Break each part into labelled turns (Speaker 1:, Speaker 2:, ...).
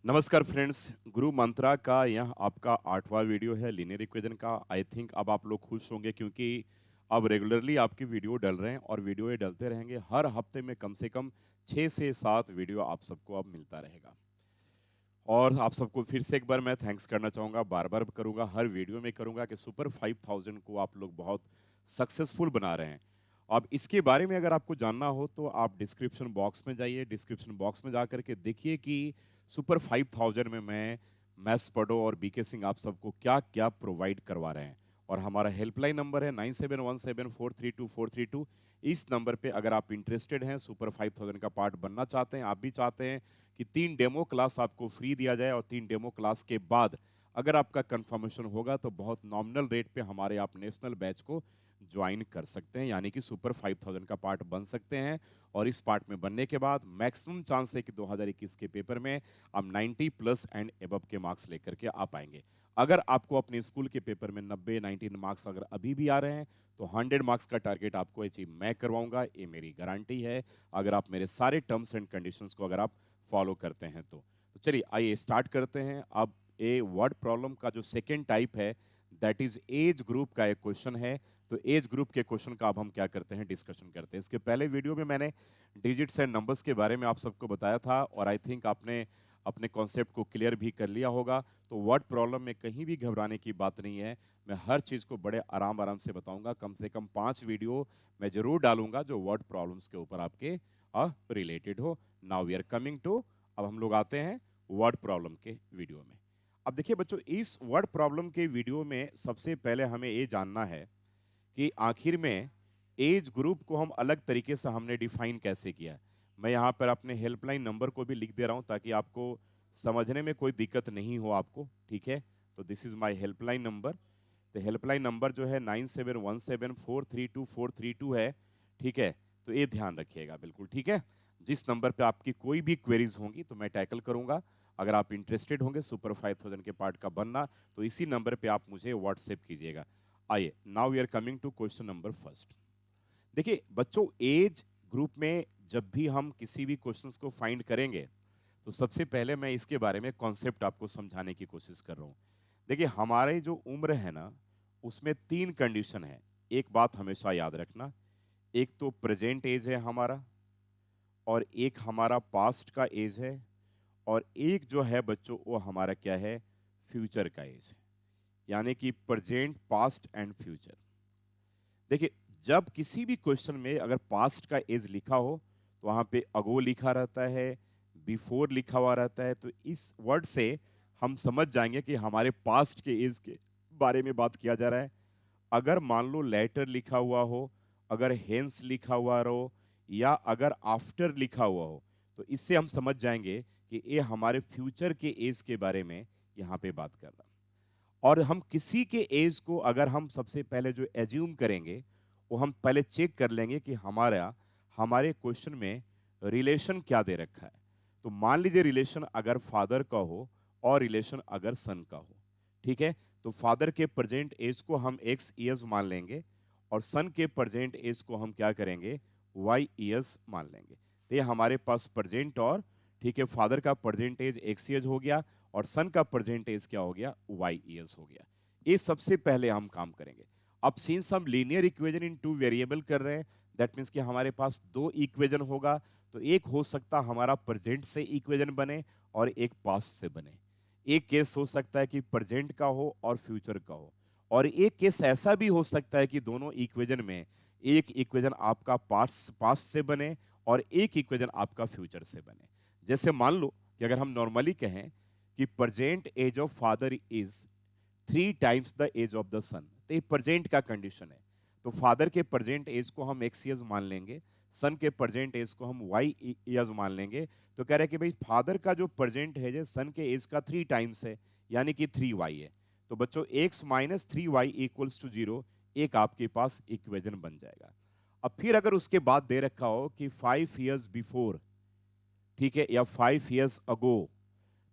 Speaker 1: नमस्कार फ्रेंड्स, गुरु मंत्रा का यह आपका 8वां वीडियो है लीनियर इक्वेशन का। आई थिंक अब आप लोग खुश होंगे क्योंकि अब रेगुलरली आपकी वीडियो डल रहे हैं और वीडियो ये डलते रहेंगे। हर हफ्ते में कम से कम 6 से 7 वीडियो आप सबको अब मिलता रहेगा। और आप सबको फिर से एक बार मैं थैंक्स करना चाहूँगा, बार-बार करूँगा, हर वीडियो में करूँगा कि सुपर 5000 को आप लोग बहुत सक्सेसफुल बना रहे हैं। अब इसके बारे में अगर आपको जानना हो तो आप डिस्क्रिप्शन बॉक्स में जाइए, डिस्क्रिप्शन बॉक्स में जाकर के देखिए कि सुपर 5000 में मैं, मैथ्स पढ़ो और बीके सिंह आप सबको क्या-क्या प्रोवाइड करवा रहे हैं। और हमारा हेल्पलाइन नंबर है 9717432432। इस नंबर पे अगर आप इंटरेस्टेड हैं, सुपर 5000 का पार्ट बनना चाहते हैं, आप भी चाहते हैं कि 3 डेमो क्लास आपको फ्री दिया जाए और 3 डेमो क्लास के बाद अगर आपका कंफर्मेशन होगा तो बहुत नॉमिनल रेट पे हमारे आप नेशनल बैच को ज्वाइन कर सकते हैं, यानी कि सुपर 5000 का पार्ट बन सकते हैं। और इस पार्ट में बनने के बाद मैक्सिमम चांस है कि 2021 के पेपर में आप 90 प्लस एंड एबव के मार्क्स लेकर के आ पाएंगे। अगर आपको अपने स्कूल के पेपर में 90 19 मार्क्स अगर अभी भी आ रहे हैं तो 100 मार्क्स का टारगेट आपको अचीव मैं करवाऊंगा, ये मेरी गारंटी है। अगर आप मेरे सारे टर्म्स एंड कंडीशंस को अगर आप फॉलो करते हैं तो चलिए आइए स्टार्ट करते हैं। अब ए वर्ड प्रॉब्लम का जो सेकेंड टाइप है दैट इज एज ग्रुप का एक क्वेश्चन है। तो एज ग्रुप के क्वेश्चन का अब हम क्या करते हैं, डिस्कशन करते हैं। इसके पहले वीडियो में मैंने डिजिट्स एंड नंबर्स के बारे में आप सबको बताया था और आई थिंक आपने अपने कॉन्सेप्ट को क्लियर भी कर लिया होगा। तो वर्ड प्रॉब्लम में कहीं भी घबराने की बात नहीं है। मैं हर चीज़ को बड़े आराम आराम से बताऊंगा। कम से कम 5 वीडियो मैं जरूर डालूंगा जो वर्ड प्रॉब्लम्स के ऊपर आपके रिलेटेड हो। Now we are coming to, अब हम लोग आते हैं वर्ड प्रॉब्लम के वीडियो में। अब देखिए बच्चों, इस वर्ड प्रॉब्लम के वीडियो में सबसे पहले हमें ये जानना है कि आखिर में एज ग्रुप को हम अलग तरीके से हमने डिफाइन कैसे किया है। मैं यहाँ पर अपने हेल्पलाइन नंबर को भी लिख दे रहा हूँ ताकि आपको समझने में कोई दिक्कत नहीं हो आपको, ठीक है। तो this is my helpline number. तो हेल्पलाइन नंबर जो है 9717432432 है, ठीक है। तो ये ध्यान रखिएगा, बिल्कुल ठीक है। जिस नंबर पे आपकी कोई भी क्वेरीज होंगी तो मैं टैकल करूंगा। अगर आप इंटरेस्टेड होंगे सुपर 5000 के पार्ट का बनना तो इसी नंबर पे आप मुझे व्हाट्सएप कीजिएगा। आइए, now we are coming to question number first. देखिए बच्चों, एज ग्रुप में जब भी हम किसी भी क्वेश्चंस को फाइंड करेंगे तो सबसे पहले मैं इसके बारे में कॉन्सेप्ट आपको समझाने की कोशिश कर रहा हूँ। देखिए हमारे जो उम्र है ना, उसमें 3 कंडीशन है। एक बात हमेशा याद रखना, एक तो प्रेजेंट एज है हमारा, और एक हमारा पास्ट का एज है, और एक जो है बच्चों वो हमारा क्या है, फ्यूचर का एज है। यानी कि प्रेजेंट, पास्ट एंड फ्यूचर। देखिए, जब किसी भी क्वेश्चन में अगर पास्ट का एज लिखा हो तो वहां पे अगो लिखा रहता है, बिफोर लिखा हुआ रहता है। तो इस वर्ड से हम समझ जाएंगे कि हमारे पास्ट के एज के बारे में बात किया जा रहा है। अगर मान लो लेटर लिखा हुआ हो, अगर हेंस लिखा हुआ हो, या अगर आफ्टर लिखा हुआ हो, तो इससे हम समझ जाएंगे कि ये हमारे फ्यूचर के एज के बारे में यहाँ पे बात कर रहा है। और हम किसी के एज को अगर हम सबसे पहले जो एज्यूम करेंगे वो हम पहले चेक कर लेंगे कि हमारा हमारे क्वेश्चन में रिलेशन क्या दे रखा है। तो मान लीजिए रिलेशन अगर फादर का हो और रिलेशन अगर सन का हो, ठीक है। तो फादर के प्रेजेंट एज को हम एक्स ईयर्स मान लेंगे और सन के प्रेजेंट एज को हम क्या करेंगे, वाई ईयर्स मान लेंगे। तो ये हमारे पास प्रेजेंट और, ठीक है, फादर का प्रेजेंट एज एक्स ईयर्स हो गया और सन का प्रेजेंट एज क्या हो गया, वाई ईयर्स हो गया। ये सबसे पहले हम काम करेंगे। अब सिंस हम linear equation in two variable कर रहे हैं, दैट मीन्स कि हमारे पास 2 इक्वेशन होगा। तो एक हो सकता हमारा प्रेजेंट से इक्वेशन बने और एक पास्ट से बने। एक केस हो सकता है कि प्रेजेंट का हो और फ्यूचर का हो, और एक केस ऐसा भी हो सकता है कि दोनों इक्वेशन में एक इक्वेशन आपका पास्ट पास्ट से बने और एक इक्वेशन आपका फ्यूचर से बने। जैसे मान लो कि अगर हम नॉर्मली कहें कि present age of father is 3 times the age of the son, तो ये प्रेजेंट का कंडीशन है। तो फादर के प्रेजेंट एज को हम एक्स ईयर्स मान लेंगे, सन के प्रेजेंट एज को हम वाई ईयर्स मान लेंगे। तो कह रहे हैं कि भाई फादर का जो प्रेजेंट एज है सन के एज का 3 टाइम्स है, यानी कि 3y है। तो बच्चों x minus 3y equals to 0 एक आपके पास इक्वेशन बन जाएगा। अब फिर अगर उसके बाद दे रखा हो कि 5 ईयर्स बिफोर, ठीक है, या 5 ईयर्स अगो।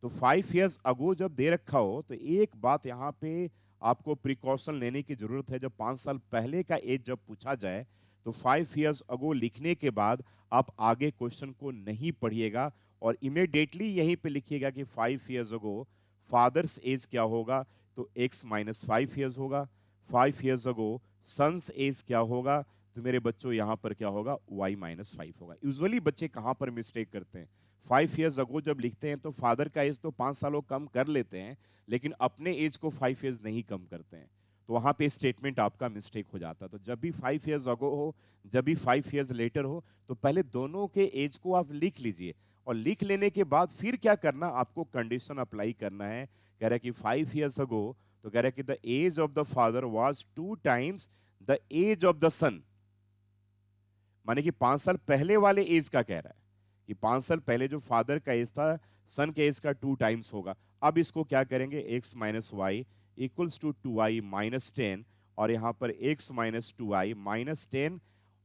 Speaker 1: तो 5 ईयर्स अगो जब दे रखा हो तो एक बात यहाँ पे आपको प्रिकॉशन लेने की जरूरत है। जब 5 साल पहले का एज जब पूछा जाए तो 5 ईयर्स अगो लिखने के बाद आप आगे क्वेश्चन को नहीं पढ़िएगा, और इमीडिएटली यहीं पे लिखिएगा कि 5 ईयर्स अगो फादर्स एज क्या होगा, तो x माइनस 5 ईयर्स होगा। 5 ईयर्स अगो सन्स एज क्या होगा, तो मेरे बच्चों यहाँ पर क्या होगा, y माइनस 5 होगा। यूजुअली बच्चे कहाँ पर मिस्टेक करते हैं, 5 ईयर्स अगो जब लिखते हैं तो फादर का एज तो 5 सालों कम कर लेते हैं, लेकिन अपने एज को 5 ईयर्स नहीं कम करते हैं, तो वहाँ पे स्टेटमेंट आपका मिस्टेक हो जाता है। तो जब भी 5 ईयर्स अगो हो, जब भी 5 ईयर्स लेटर हो, तो पहले दोनों के एज को आप लिख लीजिए, और लिख लेने के बाद फिर क्या करना, आपको कंडीशन अप्लाई करना है। कह रहा है कि 5 ईयर्स अगो, तो कह रहा है कि the age of the father was 2 times the age of the son, माने कि 5 साल पहले वाले एज का कह रहा है कि 5 साल पहले जो फादर का एज था, सन के एज का 2 टाइम्स होगा। अब इसको क्या करेंगे, x minus y equals to 2i minus 10, और यहाँ पर x माइनस 2i माइनस 10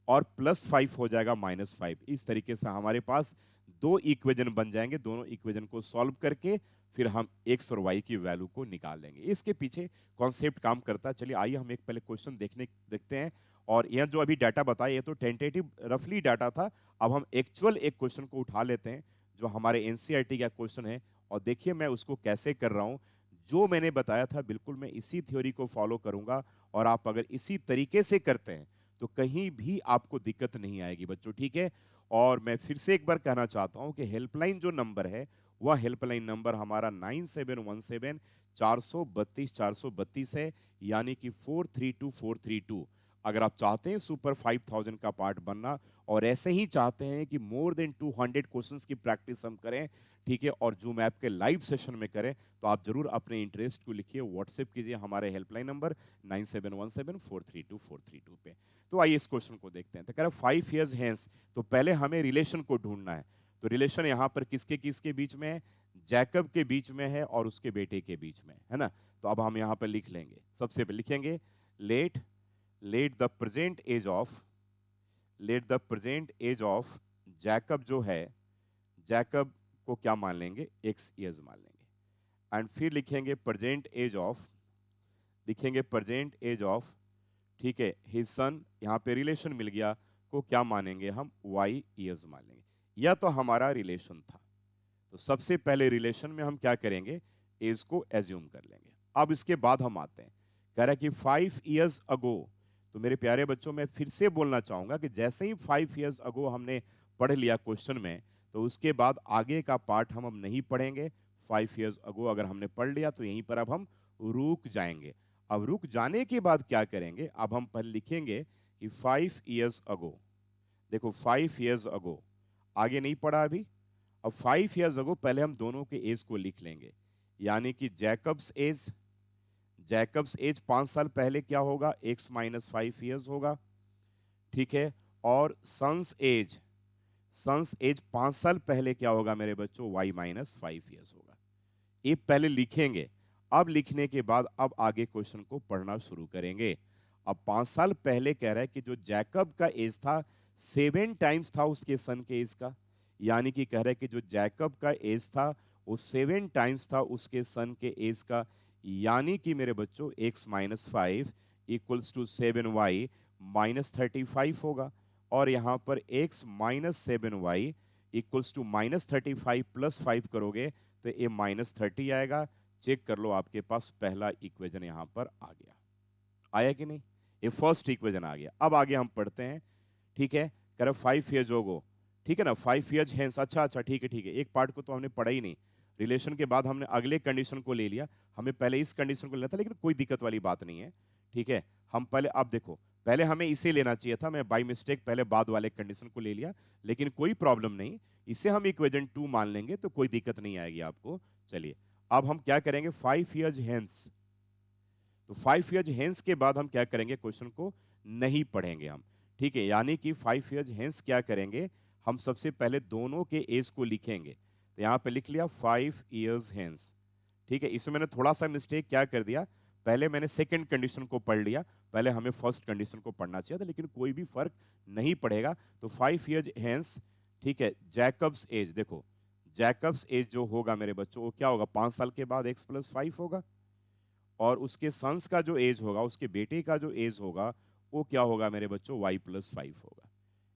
Speaker 1: और प्लस 5 हो जाएगा माइनस 5। इस तरीके से हमारे पास दो इक्वेजन बन जाएंगे। दोनों इक्वेजन को सॉल्व करके फिर हम x और y की वैल्यू को निकाल लेंगे। इसके पीछे कॉन्सेप्ट काम करता है। चलिए आइए हम एक पहले क्वेश्चन देखते हैं। और यह जो अभी डाटा बताया, ये तो टेंटेटिव रफली डाटा था। अब हम एक्चुअल एक क्वेश्चन को उठा लेते हैं जो हमारे एनसीईआरटी का क्वेश्चन है, और देखिए मैं उसको कैसे कर रहा हूँ। जो मैंने बताया था बिल्कुल मैं इसी थ्योरी को फॉलो करूंगा, और आप अगर इसी तरीके से करते हैं तो कहीं भी आपको दिक्कत नहीं आएगी बच्चों, ठीक है। और मैं फिर से एक बार कहना चाहता हूं कि हेल्पलाइन जो नंबर है, वह हेल्पलाइन नंबर हमारा 9717 432 है, यानी कि 432432। अगर आप चाहते हैं सुपर 5000 का पार्ट बनना, और ऐसे ही चाहते हैं कि मोर देन 200 क्वेश्चंस की प्रैक्टिस हम करें, ठीक है, और जूम ऐप के लाइव सेशन में करें, तो आप जरूर अपने इंटरेस्ट को लिखिए, व्हाट्सएप कीजिए हमारे हेल्पलाइन नंबर 9717432432 पे। तो आइए इस क्वेश्चन को देखते हैं। तो कह रहा 5 ईयर्स हेंस, तो पहले हमें रिलेशन को ढूंढना है। तो रिलेशन यहाँ पर किसके किसके बीच में है, जैकब के बीच में है और उसके बेटे के बीच में है ना। तो अब हम यहाँ पर लिख लेंगे, सबसे पहले लिखेंगे let let the present age of Jacob जो है, जैकब को क्या मान लेंगे, x ईयर्स मान लेंगे। एंड फिर लिखेंगे प्रेजेंट एज ऑफ, ठीक है, हिज सन, यहाँ पे रिलेशन मिल गया, को क्या मानेंगे हम, y ईयर्स मान लेंगे। यह तो हमारा रिलेशन था। तो सबसे पहले रिलेशन में हम क्या करेंगे, एज को एज्यूम कर लेंगे। अब इसके बाद हम आते हैं, कह रहा है कि 5 ईयर्स अगो। तो मेरे प्यारे बच्चों, मैं फिर से बोलना चाहूंगा कि जैसे ही 5 ईयर्स अगो हमने पढ़ लिया क्वेश्चन में, तो उसके बाद आगे का पार्ट हम अब नहीं पढ़ेंगे। 5 ईयर्स अगो अगर हमने पढ़ लिया तो यहीं पर अब हम रुक जाएंगे। अब रुक जाने के बाद क्या करेंगे, अब हम पहले लिखेंगे कि 5 ईयर्स अगो। देखो 5 ईयर्स अगो आगे नहीं पढ़ा अभी। अब 5 ईयर्स अगो पहले हम दोनों के एज को लिख लेंगे, यानी कि जैकब्स एज 5 साल पहले क्या होगा, x माइनस 5 ईयर्स होगा, ठीक है। और सन्स एज 5 साल पहले क्या होगा मेरे बच्चों, y माइनस 5 ईयर्स होगा। ये पहले लिखेंगे। अब लिखने के बाद अब आगे क्वेश्चन को पढ़ना शुरू करेंगे। अब 5 साल पहले कह रहा है कि जो जैकब का एज था 7 टाइम्स था उसके सन के एज का, यानी कि कह रहा है कि जो जैकब का एज था वो 7 टाइम्स था उसके सन के एज का, यानी कि मेरे बच्चों x minus 5 equals to 7y minus 35 होगा। और यहाँ पर x minus 7y equals to minus 35 plus 5 करोगे तो ये माइनस 30 आएगा। चेक कर लो, आपके पास पहला इक्वेशन यहाँ पर आ गया, आया कि नहीं, ये फर्स्ट इक्वेशन आ गया। अब आगे हम पढ़ते हैं, ठीक है। कह रहा 5 ईयर्स होगो, ठीक है ना, 5 ईयर्स हेंस। अच्छा अच्छा, ठीक है। एक पार्ट को तो हमने पढ़ा ही नहीं, रिलेशन के बाद हमने अगले कंडीशन को ले लिया। हमें पहले इस कंडीशन को लेना था, लेकिन कोई दिक्कत वाली बात नहीं है, ठीक है। हम पहले, अब देखो, पहले हमें इसे लेना चाहिए था, मैं बाई मिस्टेक पहले बाद वाले कंडीशन को ले लिया, लेकिन कोई प्रॉब्लम नहीं, इसे हम इक्वेशन 2 मान लेंगे तो कोई दिक्कत नहीं आएगी आपको। चलिए अब हम क्या करेंगे, 5 ईयर्स हेंस। तो 5 ईयर्स हेंस के बाद हम क्या करेंगे, क्वेश्चन को नहीं पढ़ेंगे हम, ठीक है। यानी कि 5 ईयर्स हेंस क्या करेंगे, हम सबसे पहले दोनों के एज को लिखेंगे। तो यहाँ पे लिख लिया 5 ईयर्स हेंस, ठीक है। इसमें मैंने थोड़ा सा मिस्टेक क्या कर दिया, पहले मैंने सेकंड कंडीशन को पढ़ लिया, पहले हमें फर्स्ट कंडीशन को पढ़ना चाहिए था, लेकिन कोई भी फर्क नहीं पड़ेगा। तो 5 ईयर्स हेंस, ठीक है। जैकब्स एज, देखो जैकब्स एज जो होगा मेरे बच्चों, वो क्या होगा, 5 साल के बाद x प्लस 5 होगा, और उसके सन्स का जो एज होगा, उसके बेटे का जो एज होगा, वो क्या होगा मेरे बच्चों, y प्लस 5 होगा।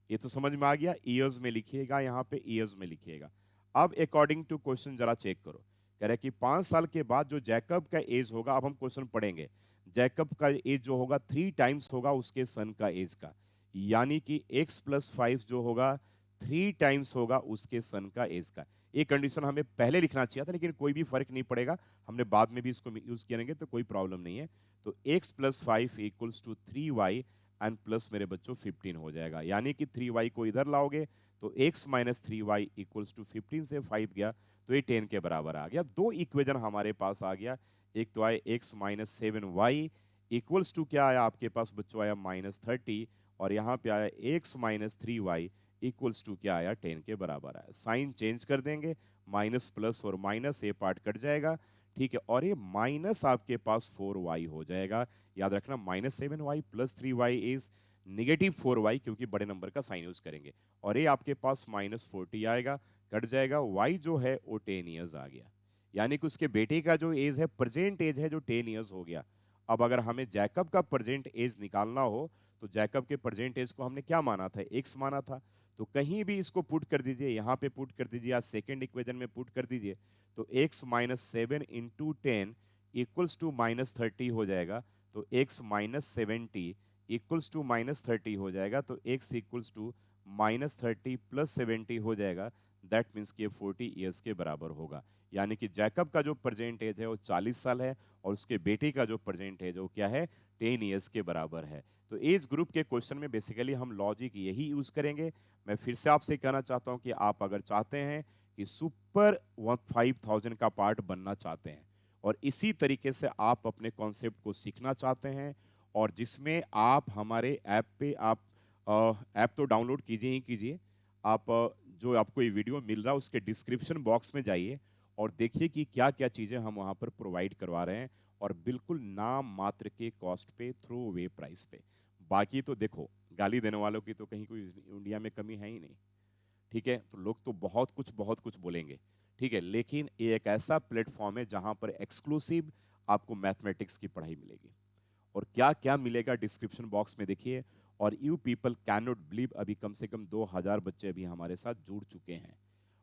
Speaker 1: ये तो समझ में आ गया। ईयर्स में लिखिएगा, यहाँ पे ईयर्स में लिखिएगा। अब अकॉर्डिंग टू क्वेश्चन जरा चेक करो। कह रहा है कि 5 साल के बाद जो जैकब का एज होगा, अब हम क्वेश्चन पढ़ेंगे। जैकब का एज जो होगा 3 टाइम्स होगा उसके सन का एज का, यानी कि x+5 जो होगा 3 टाइम्स होगा उसके सन का एज का। ये कंडीशन हमें पहले लिखना चाहिए था, लेकिन कोई भी फर्क नहीं पड़ेगा, हमने बाद में भी इसको यूज करेंगे तो कोई प्रॉब्लम नहीं है। तो x+5 equals to 3y and plus मेरे बच्चों 15 हो जाएगा, यानी कि 3y को इधर लाओगे तो x minus 3y equals to 15 से 5 गया तो ये 10 के बराबर आ गया। दो इक्वेशन हमारे पास आ गया, एक तो आया x minus 7y equals to क्या आया आपके पास बच्चों, आया -30, और यहाँ पे आया x minus 3y equals to क्या आया 10 के बराबर आया। साइन चेंज कर देंगे, माइनस प्लस और माइनस ये पार्ट कट जाएगा, ठीक है, और ये माइनस आपके पास 4y हो जाएगा। याद रखना -7y plus 3y is -4y, क्योंकि बड़े नंबर का साइन यूज करेंगे, और ये आपके पास -40 आएगा, कट जाएगा, y जो है वो 10 ईयर्स आ गया, यानी कि उसके बेटे का जो एज है, प्रेजेंट एज है जो 10 ईयर्स हो गया। अब अगर हमें जैकब का प्रेजेंट एज निकालना हो तो जैकब के प्रेजेंट एज को हमने क्या माना था, x माना था, तो कहीं भी इसको पुट कर दीजिए, यहाँ पे पुट कर दीजिए या सेकेंड इक्वेशन में पुट कर दीजिए, तो x minus 7 into 10 equals to -30 हो जाएगा, तो x माइनस 70 इक्वल्स टू -30 हो जाएगा, तो x इक्वल्स टू -30 प्लस 70 हो जाएगा, दैट मीन्स कि 40 ईयर्स के बराबर होगा। यानी कि जैकब का जो प्रेजेंट एज है वो 40 साल है, और उसके बेटे का जो प्रेजेंट एज है वो क्या है, 10 ईयर्स के बराबर है। तो एज ग्रुप के क्वेश्चन में बेसिकली हम लॉजिक यही यूज करेंगे। मैं फिर से आपसे कहना चाहता हूं कि आप अगर चाहते हैं कि सुपर 5000 का पार्ट बनना चाहते हैं, और इसी तरीके से आप अपने कॉन्सेप्ट को सीखना चाहते हैं, और जिसमें आप हमारे ऐप पे आप ऐप तो डाउनलोड कीजिए ही कीजिए, आप जो आपको ये वीडियो मिल रहा है उसके डिस्क्रिप्शन बॉक्स में जाइए और देखिए कि क्या क्या चीज़ें हम वहाँ पर प्रोवाइड करवा रहे हैं, और बिल्कुल नाम मात्र के कॉस्ट पे, थ्रो अवे प्राइस पे। बाकी तो देखो, गाली देने वालों की तो कहीं कोई इंडिया में कमी है ही नहीं, ठीक है, तो लोग तो बहुत कुछ बोलेंगे, ठीक है, लेकिन ये एक ऐसा प्लेटफॉर्म है जहाँ पर एक्सक्लूसिव आपको मैथमेटिक्स की पढ़ाई मिलेगी। और क्या क्या मिलेगा डिस्क्रिप्शन बॉक्स में देखिए, और you people can not believe, अभी कम से कम 2000 बच्चे अभी हमारे साथ जुड़ चुके हैं,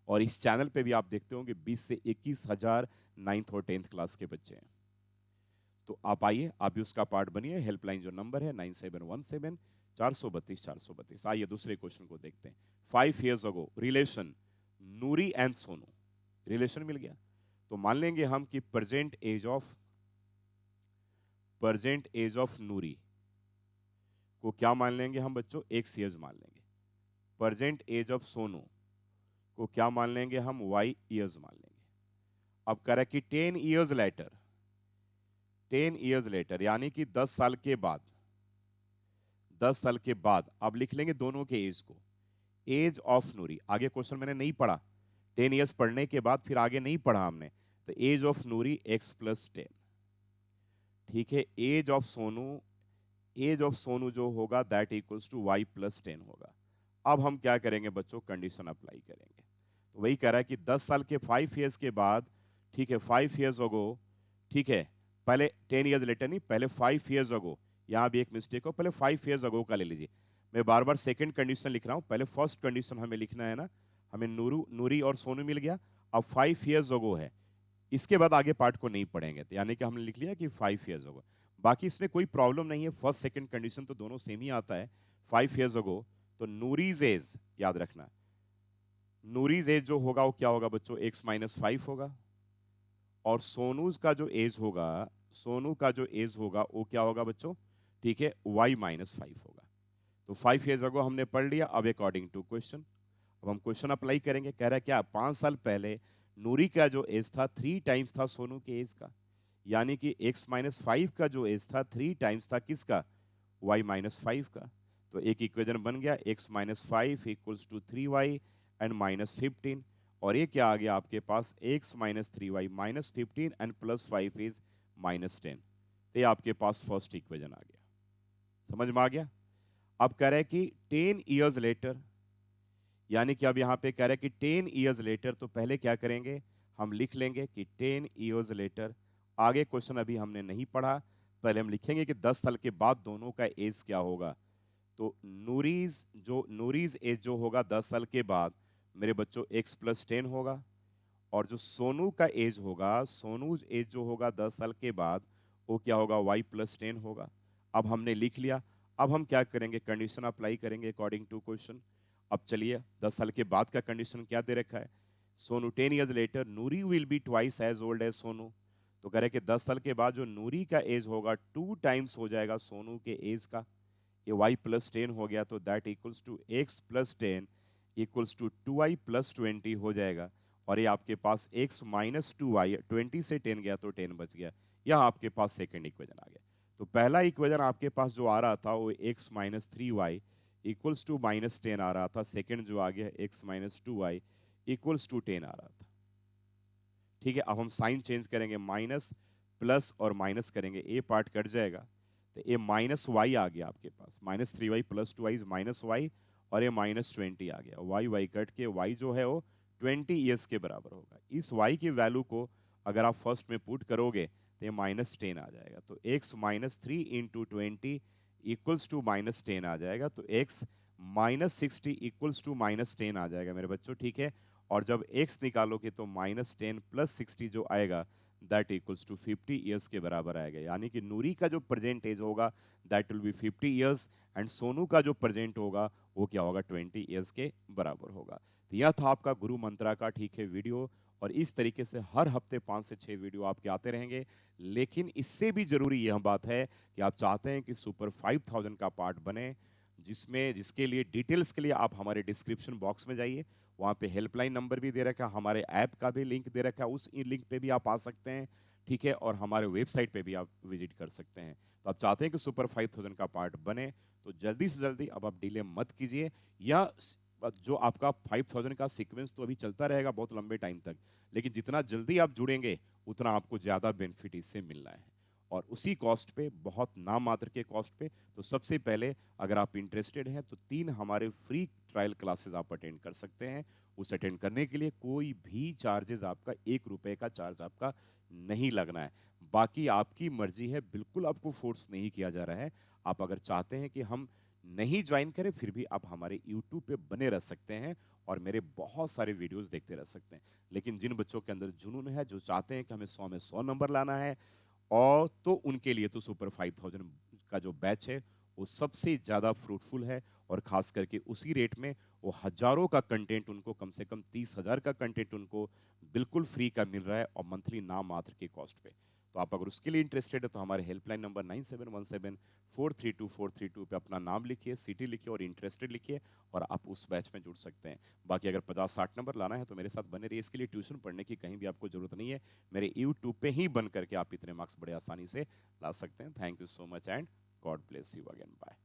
Speaker 1: और इस चैनल पे भी आप देखते होंगे 20 से 21 हजार 9th और 10th क्लास के बच्चे हैं। तो आप आइए, आप भी उसका पार्ट बनिए। हेल्पलाइन जो नंबर है 9717 432 432। आइए दूसरे क्वेश्चन को देखते हैं। 5 years ago relation Noori and Sonu, relation मिल गया, तो मान लेंगे हम कि प्रेजेंट एज ऑफ नूरी को क्या मान लेंगे हम बच्चों, x years मान लेंगे। प्रेजेंट एज ऑफ सोनू को क्या मान लेंगे हम, y years मान लेंगे। अब कह रहा है कि 10 years लेटर यानी कि 10 साल के बाद, 10 साल के बाद अब लिख लेंगे दोनों के एज को। एज ऑफ नूरी, आगे क्वेश्चन मैंने नहीं पढ़ा, 10 ईयर्स पढ़ने के बाद फिर आगे नहीं पढ़ा हमने, तो एज ऑफ नूरी x+10, ठीक है। एज ऑफ सोनू जो होगा दैट इक्वल्स टू y+10 होगा। अब हम क्या करेंगे बच्चों, कंडीशन अप्लाई करेंगे। तो वही कह रहा है कि 10 साल के 5 ईयर्स के बाद, ठीक है, 5 years अगो, ठीक है, पहले 10 ईयर्स लेटर नहीं, पहले 5 years अगो, यहाँ भी एक मिस्टेक हो, पहले 5 years अगो का ले लीजिए। मैं बार बार सेकंड कंडीशन लिख रहा हूँ, पहले फर्स्ट कंडीशन हमें लिखना है ना। हमें नूरी और सोनू मिल गया, अब 5 years अगो है, इसके बाद आगे पार्ट को नहीं पढ़ेंगे, तो यानी कि हमने लिख लिया कि 5 years अगो। बाकी इसमें कोई प्रॉब्लम नहीं है, फर्स्ट सेकंड कंडीशन तो दोनों सेम ही आता है। 5 years अगो, तो नूरीज एज याद रखना, नूरीज एज जो होगा वो क्या होगा बच्चों, x-5 होगा, और सोनू का जो एज होगा वो क्या होगा बच्चों, ठीक है, y-5 होगा। तो 5 years अगो हमने पढ़ लिया। अब अकॉर्डिंग टू क्वेश्चन, अब हम क्वेश्चन अप्लाई करेंगे। कह रहा है क्या, 5 साल पहले नूरी का जो एज था 3 टाइम्स था सोनू के एज का, यानी कि x-5 का जो एज था 3 टाइम्स था किसका, y-5 का। तो एक इक्वेशन बन गया, x-5 equals to 3y and -15, और ये क्या आ गया आपके पास, x-3y -15 एंड +5 इज -10। ये आपके पास फर्स्ट इक्वेशन आ गया, समझ में आ गया। अब कह रहा है कि 10 years लेटर, यानी कि अब यहाँ पे कह रहा है कि 10 years लेटर, तो पहले क्या करेंगे, हम लिख लेंगे कि 10 years लेटर। आगे क्वेश्चन अभी हमने नहीं पढ़ा, पहले हम लिखेंगे कि 10 साल के बाद दोनों का एज क्या होगा। तो नूरीज एज जो होगा 10 साल के बाद, मेरे बच्चों x प्लस 10 होगा, और जो सोनू का एज होगा, सोनू एज जो होगा 10 साल के बाद, वो क्या होगा, y प्लस 10 होगा। अब हमने लिख लिया। अब हम क्या करेंगे, कंडीशन अप्लाई करेंगे अकॉर्डिंग टू क्वेश्चन। अब चलिए 10 साल के बाद का कंडीशन क्या दे रखा है, Sonu 10 years later Noori will be twice as old as Sonu. तो कह रहे कि 10 साल के बाद जो नूरी का एज होगा 2 टाइम्स हो जाएगा सोनू के एज का। ये y प्लस 10 हो गया, तो that equals to x plus 10 equals to 2y plus 20 हो जाएगा। और ये आपके पास x माइनस 2y, 20 से 10 गया तो 10 बच गया। यह आपके पास सेकेंड इक्वेशन आ गया। तो पहला इक्वेशन आपके पास जो आ रहा था वो x minus 3y equals to minus 10 आ रहा था। सेकेंड जो आ गया x minus 2y equals to 10 आ रहा था। ठीक है, अब हम साइन चेंज करेंगे, माइनस प्लस और माइनस करेंगे, ए पार्ट कट जाएगा, तो ये माइनस वाई आ गया आपके पास, minus 3y plus 2y minus Y, और ये माइनस 20 आ गया। वाई वाई कट के वाई जो है वो 20 ईयर्स के बराबर होगा। इस वाई की वैल्यू को अगर आप फर्स्ट में पुट करोगे तो ये माइनस 10 आ जाएगा। तो x minus 3 into 20 equals to minus 10 आ जाएगा। तो x minus 60 equals to minus 10 आ जाएगा मेरे बच्चों। ठीक है, और जब x निकालोगे तो माइनस 10 प्लस 60 जो आएगा दैट इक्वल्स टू 50 ईयर्स के बराबर आएगा। यानी कि नूरी का जो प्रेजेंट एज होगा that will be 50 years, and Sonu का जो प्रेजेंट होगा वो क्या होगा, 20 ईयर्स के बराबर होगा। तो यह था आपका गुरु मंत्रा का, ठीक है, वीडियो। और इस तरीके से हर हफ्ते 5 से 6 वीडियो आपके आते रहेंगे। लेकिन इससे भी जरूरी यह बात है कि आप चाहते हैं कि सुपर 5000 का पार्ट बने, जिसके लिए डिटेल्स के लिए आप हमारे डिस्क्रिप्शन बॉक्स में जाइए, वहाँ पे हेल्पलाइन नंबर भी दे रखा है, हमारे ऐप का भी लिंक दे रखा है, उस लिंक पे भी आप आ सकते हैं। ठीक है, और हमारे वेबसाइट पे भी आप विजिट कर सकते हैं। तो आप चाहते हैं कि सुपर 5000 का पार्ट बने, तो जल्दी से जल्दी अब आप डिले मत कीजिए। या जो आपका 5000 का सीक्वेंस तो अभी चलता रहेगा बहुत लंबे टाइम तक, लेकिन जितना जल्दी आप जुड़ेंगे उतना आपको ज़्यादा बेनिफिट इससे मिलना है, और उसी कॉस्ट पे, बहुत नाम मात्र के कॉस्ट पे। तो सबसे पहले अगर आप इंटरेस्टेड हैं तो 3 हमारे फ्री ट्रायल क्लासेस आप अटेंड कर सकते हैं। उस अटेंड करने के लिए कोई भी चार्जेस आपका, 1 रुपए का चार्ज आपका नहीं लगना है। बाकी आपकी मर्जी है, बिल्कुल आपको फोर्स नहीं किया जा रहा है। आप अगर चाहते हैं कि हम नहीं ज्वाइन करें फिर भी आप हमारे यूट्यूब पे बने रह सकते हैं और मेरे बहुत सारे वीडियोस देखते रह सकते हैं। लेकिन जिन बच्चों के अंदर जुनून है, जो चाहते हैं कि हमें 100 में 100 नंबर लाना है, और तो उनके लिए तो सुपर 5000 का जो बैच है वो सबसे ज़्यादा फ्रूटफुल है। और ख़ास करके उसी रेट में वो हज़ारों का कंटेंट उनको, कम से कम 30,000 का कंटेंट उनको बिल्कुल फ्री का मिल रहा है, और मंथली नाम मात्र के कॉस्ट पे। तो आप अगर उसके लिए इंटरेस्टेड है तो हमारे हेल्पलाइन नंबर 9717432432 पे अपना नाम लिखिए, सिटी लिखिए और इंटरेस्टेड लिखिए, और आप उस बैच में जुड़ सकते हैं। बाकी अगर 50-60 नंबर लाना है तो मेरे साथ बने रहिए। इसके लिए ट्यूशन पढ़ने की कहीं भी आपको ज़रूरत नहीं है, मेरे यूट्यूब पे ही बन करके आप इतने मार्क्स बड़े आसानी से ला सकते हैं। Thank you so much and God bless you again, bye.